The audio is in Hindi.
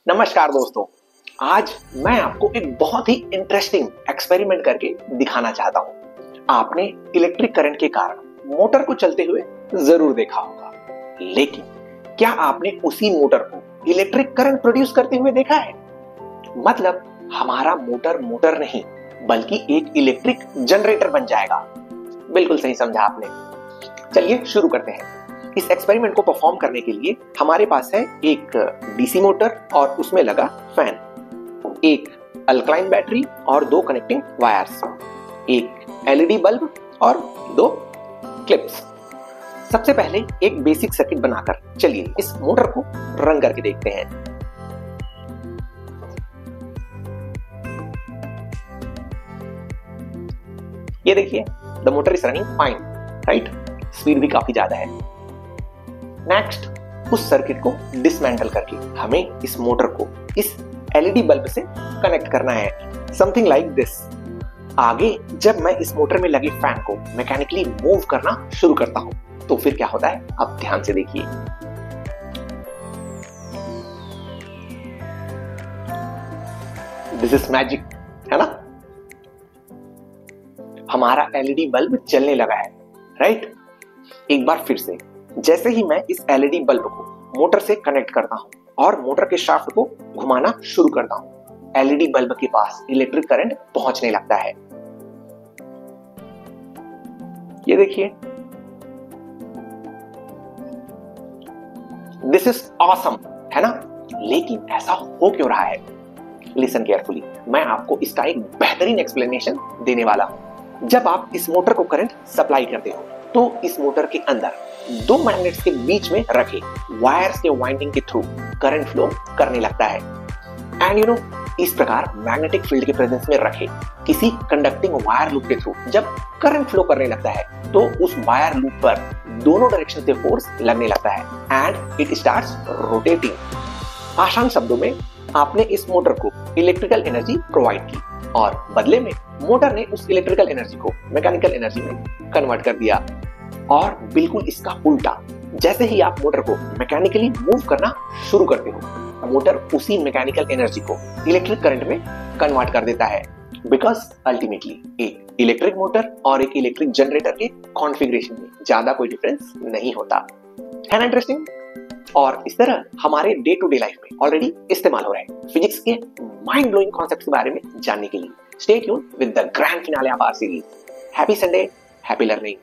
नमस्कार दोस्तों, आज मैं आपको एक बहुत ही इंटरेस्टिंग एक्सपेरिमेंट करके दिखाना चाहता हूं। आपने इलेक्ट्रिक करंट के कारण मोटर को चलते हुए जरूर देखा होगा, लेकिन क्या आपने उसी मोटर को इलेक्ट्रिक करंट प्रोड्यूस करते हुए देखा है? मतलब हमारा मोटर नहीं बल्कि एक इलेक्ट्रिक जनरेटर बन जाएगा। बिल्कुल सही समझा आपने। चलिए शुरू करते हैं। इस एक्सपेरिमेंट को परफॉर्म करने के लिए हमारे पास है एक डीसी मोटर और उसमें लगा फैन, एक अल्कलाइन बैटरी और दो कनेक्टिंग वायर्स, एक एलईडी बल्ब और दो क्लिप्स। सबसे पहले एक बेसिक सर्किट बनाकर चलिए इस मोटर को रन करके देखते हैं। ये देखिए, the motor is running fine, right? Speed भी काफी ज्यादा है। नेक्स्ट, उस सर्किट को डिसमेंटल करके हमें इस मोटर को इस एलईडी बल्ब से कनेक्ट करना है, समथिंग लाइक दिस। आगे जब मैं इस मोटर में लगे फैन को मैकेनिकली मूव करना शुरू करता हूं तो फिर क्या होता है, आप ध्यान से देखिए। दिस इज मैजिक, है ना? हमारा एलईडी बल्ब चलने लगा है, राइट? एक बार फिर से, जैसे ही मैं इस एलईडी बल्ब को मोटर से कनेक्ट करता हूं और मोटर के शाफ्ट को घुमाना शुरू करता हूं, एलईडी बल्ब के पास इलेक्ट्रिक करंट पहुंचने लगता है। ये देखिए, दिस इज ऑसम, है ना? लेकिन ऐसा हो क्यों रहा है? लिसन केयरफुली, मैं आपको इसका एक बेहतरीन एक्सप्लेनेशन देने वाला हूं। जब आप इस मोटर को करंट सप्लाई करते हो तो इस मोटर के अंदर दो मैग्नेट्स के बीच में रखे वायर्स के वाइंडिंग के थ्रू करंट फ्लो करने लगता है। एंड इस प्रकार मैग्नेटिक फील्ड के प्रेजेंस में रखे किसी कंडक्टिंग वायर लूप के थ्रू जब करंट फ्लो करने लगता है तो उस वायर लूप पर दोनों डायरेक्शन से फोर्स लगने लगता है एंड इट स्टार्ट्स रोटेटिंग। आसान शब्दों में, आपने इस मोटर को इलेक्ट्रिकल एनर्जी प्रोवाइड की और बदले में मोटर ने उस इलेक्ट्रिकल एनर्जी को मैकेनिकल एनर्जी में कन्वर्ट कर दिया। और बिल्कुल इसका उल्टा, जैसे ही आप मोटर को मैकेनिकली मूव करना शुरू करते हो, मोटर उसी मैकेनिकल एनर्जी को इलेक्ट्रिक करंट में कन्वर्ट कर देता है। बिकॉज अल्टीमेटली एक इलेक्ट्रिक मोटर और एक इलेक्ट्रिक जनरेटर के कॉन्फ़िगरेशन में ज्यादा कोई डिफरेंस नहीं होता। है ना इंटरेस्टिंग? और इस तरह हमारे डे टू डे लाइफ में ऑलरेडी इस्तेमाल हो रहा है फिजिक्स के माइंड ब्लोइंग कॉन्सेप्ट के बारे में जानने के लिए stay tuned with the grand finale of our series. Happy Sunday, happy learning.